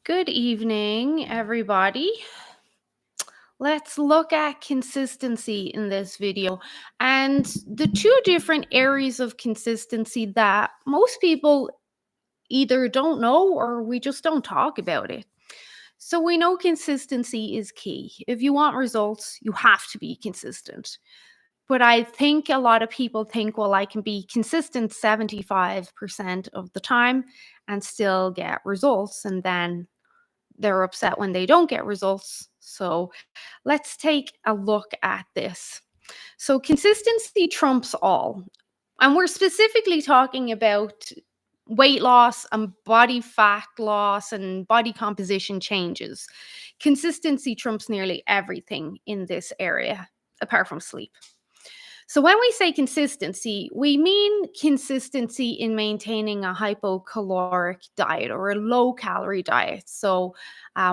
Good evening, everybody. Let's look at consistency in this video and the two different areas of consistency that most people either don't know or we just don't talk about it. So, we know consistency is key. If you want results, you have to be consistent. But I think a lot of people think, well, I can be consistent 75% of the time and still get results. And then they're upset when they don't get results. So let's take a look at this. So consistency trumps all. And we're specifically talking about weight loss and body fat loss and body composition changes. Consistency trumps nearly everything in this area, apart from sleep. So, when we say consistency, we mean consistency in maintaining a hypocaloric diet or a low calorie diet. So,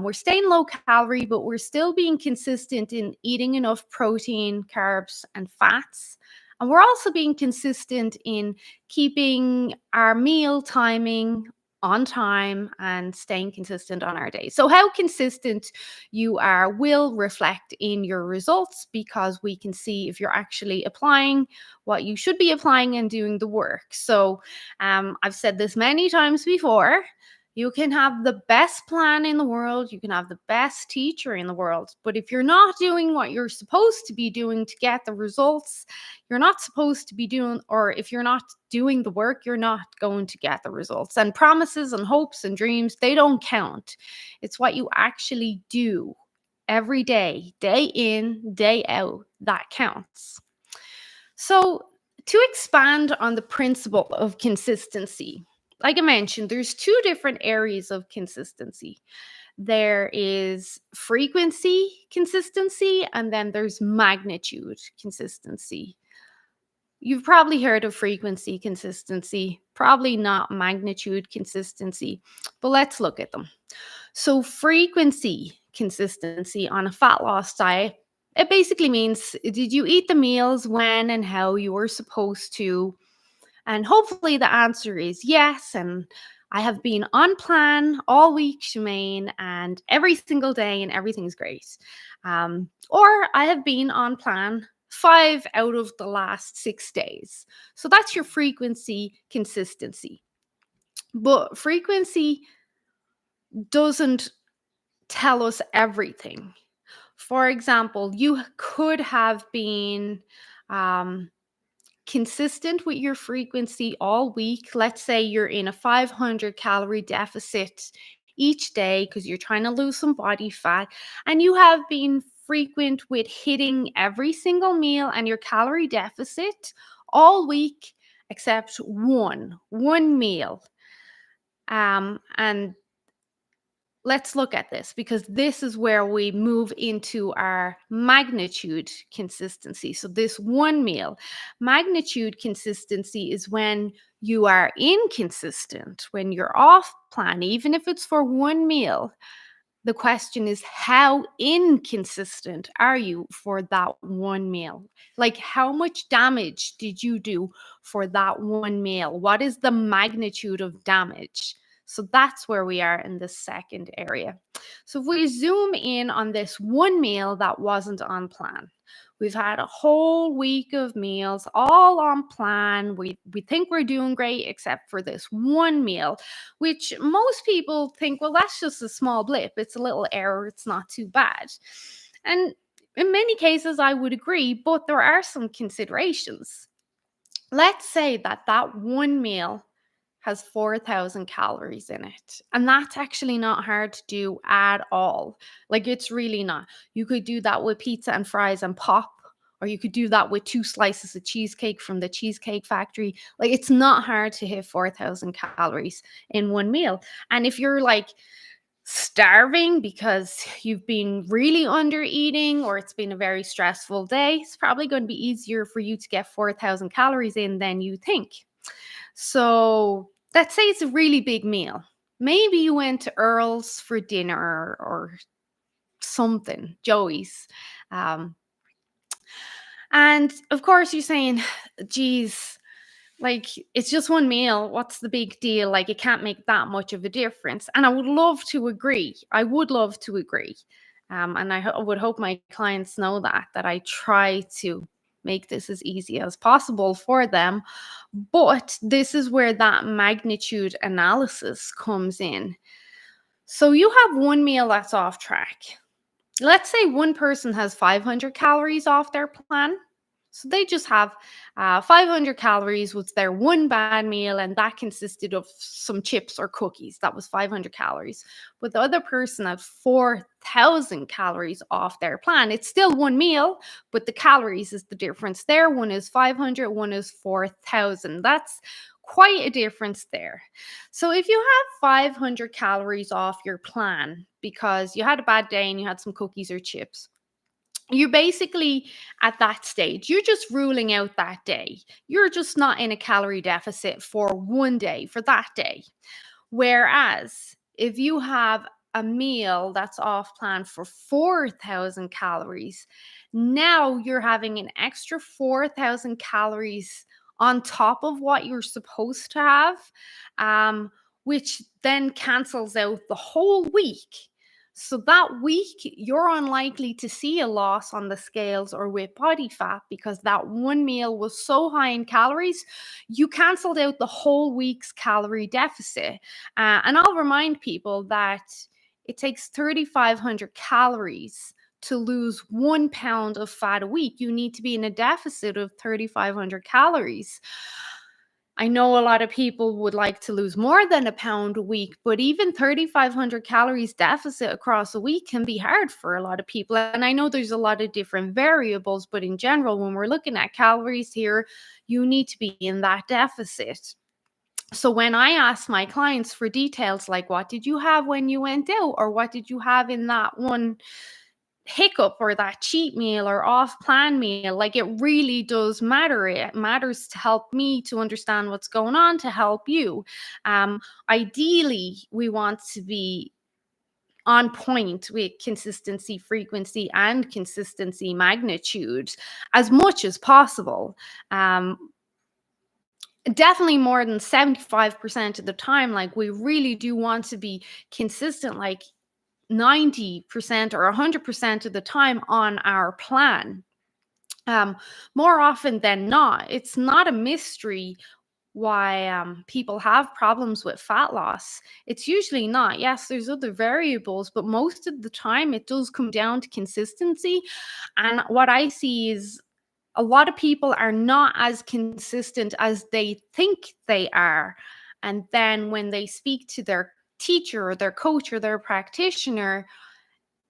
we're staying low calorie, but we're still being consistent in eating enough protein, carbs, and fats. And we're also being consistent in keeping our meal timing on time and staying consistent on our day. So, how consistent you are will reflect in your results because we can see if you're actually applying what you should be applying and doing the work. So, I've said this many times before. You can have the best plan in the world, you can have the best teacher in the world, but if you're not doing what you're supposed to be doing to get the results you're not supposed to be doing, or if you're not doing the work, you're not going to get the results. And promises and hopes and dreams, they don't count. It's what you actually do every day, day in, day out, that counts. So, to expand on the principle of consistency, like I mentioned, there's two different areas of consistency. There is frequency consistency, and then there's magnitude consistency. You've probably heard of frequency consistency, probably not magnitude consistency, but let's look at them. So, frequency consistency on a fat loss diet, it basically means did you eat the meals when and how you were supposed to? And hopefully the answer is yes. And I have been on plan all week, Shemaine, and every single day, and everything's great. Or I have been on plan 5 out of the last 6 days. So that's your frequency consistency. But frequency doesn't tell us everything. For example, you could have been consistent with your frequency all week. Let's say you're in a 500 calorie deficit each day because you're trying to lose some body fat, and you have been frequent with hitting every single meal and your calorie deficit all week except one meal. And let's look at this because this is where we move into our magnitude consistency. So, this one meal, magnitude consistency is when you are inconsistent, when you're off plan, even if it's for one meal. The question is, how inconsistent are you for that one meal? Like, how much damage did you do for that one meal? What is the magnitude of damage? So that's where we are in the second area. So if we zoom in on this one meal that wasn't on plan, we've had a whole week of meals all on plan. We think we're doing great except for this one meal, which most people think, well, that's just a small blip. It's a little error. It's not too bad. And in many cases, I would agree, but there are some considerations. Let's say that one meal has 4,000 calories in it. And that's actually not hard to do at all. Like, it's really not. You could do that with pizza and fries and pop, or you could do that with 2 slices of cheesecake from the Cheesecake Factory. Like, it's not hard to hit 4,000 calories in one meal. And if you're like starving because you've been really under eating or it's been a very stressful day, it's probably going to be easier for you to get 4,000 calories in than you think. So let's say it's a really big meal. Maybe you went to Earl's for dinner or something, Joey's. Um, and of course, you're saying, geez, Like, it's just one meal. What's the big deal? Like, it can't make that much of a difference. And I would love to agree. I would love to agree. And would hope my clients know that I try to make this as easy as possible for them. But this is where that magnitude analysis comes in. So you have one meal that's off track. Let's say one person has 500 calories off their plan. So they just have 500 calories was their one bad meal, and that consisted of some chips or cookies. That was 500 calories. But the other person had 4,000 calories off their plan. It's still one meal, but the calories is the difference there. One is 500, one is 4,000. That's quite a difference there. So if you have 500 calories off your plan because you had a bad day and you had some cookies or chips, you're basically at that stage, you're just ruling out that day. You're just not in a calorie deficit for one day, for that day. Whereas if you have a meal that's off plan for 4,000 calories, now you're having an extra 4,000 calories on top of what you're supposed to have, which then cancels out the whole week. So that week, you're unlikely to see a loss on the scales or with body fat because that one meal was so high in calories, you canceled out the whole week's calorie deficit. And I'll remind people that it takes 3,500 calories to lose 1 pound of fat a week. You need to be in a deficit of 3,500 calories. I know a lot of people would like to lose more than a pound a week, but even 3,500 calories deficit across a week can be hard for a lot of people. And I know there's a lot of different variables, but in general, when we're looking at calories here, you need to be in that deficit. So when I ask my clients for details like what did you have when you went out, or what did you have in that one hiccup or that cheat meal or off plan meal, like, it really does matter. It matters to help me to understand what's going on, to help you. Ideally we want to be on point with consistency, frequency, and consistency magnitude as much as possible. Definitely more than 75% of the time, like, we really do want to be consistent, like 90% or 100% of the time on our plan. Um, More often than not, it's not a mystery why people have problems with fat loss. It's usually not. Yes, there's other variables, but most of the time it does come down to consistency. And what I see is a lot of people are not as consistent as they think they are. And then when they speak to their teacher or their coach or their practitioner,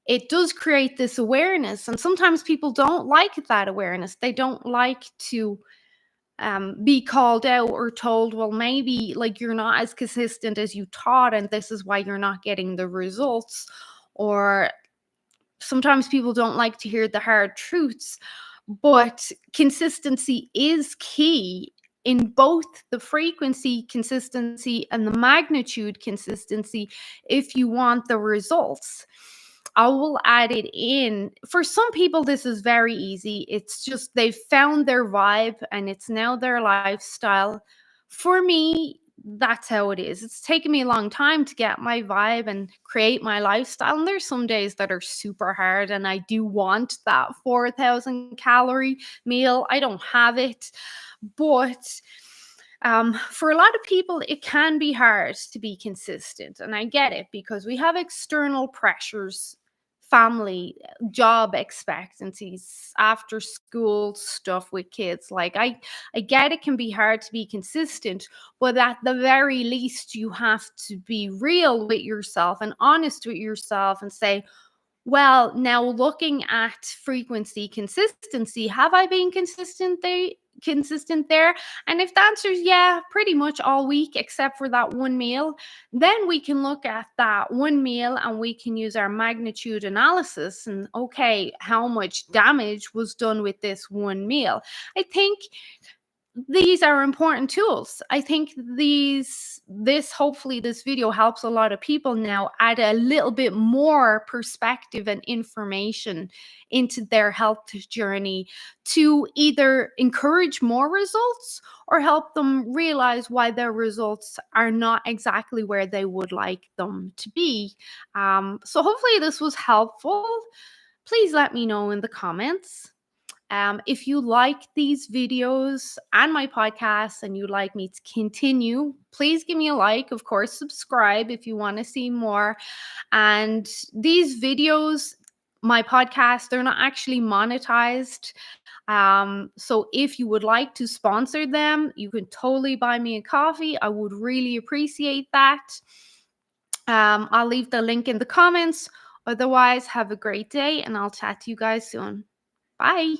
it does create this awareness. And sometimes people don't like that awareness. They don't like to be called out or told, well, maybe like you're not as consistent as you taught, and this is why you're not getting the results. Or sometimes people don't like to hear the hard truths, but consistency is key in both the frequency consistency and the magnitude consistency if you want the results. I will add it in. For some people, this is very easy. It's just they've found their vibe and it's now their lifestyle. For me, that's how it is. It's taken me a long time to get my vibe and create my lifestyle. And there's some days that are super hard, and I do want that 4,000 calorie meal. I don't have it. But for a lot of people, it can be hard to be consistent. And I get it because we have external pressures, family, job expectancies, after school stuff with kids. Like, I get it can be hard to be consistent, but at the very least, you have to be real with yourself and honest with yourself and say, well, now looking at frequency, consistency, have I been consistent there? And if the answer is yeah, pretty much all week except for that one meal, then we can look at that one meal and we can use our magnitude analysis and okay, how much damage was done with this one meal. I think these are important tools. I think hopefully this video helps a lot of people now add a little bit more perspective and information into their health journey to either encourage more results or help them realize why their results are not exactly where they would like them to be. So hopefully this was helpful. Please let me know in the comments. If you like these videos and my podcasts and you'd like me to continue, please give me a like. Of course, subscribe if you want to see more. And these videos, my podcast, they're not actually monetized. So if you would like to sponsor them, you can totally buy me a coffee. I would really appreciate that. I'll leave the link in the comments. Otherwise, have a great day and I'll chat to you guys soon. Bye.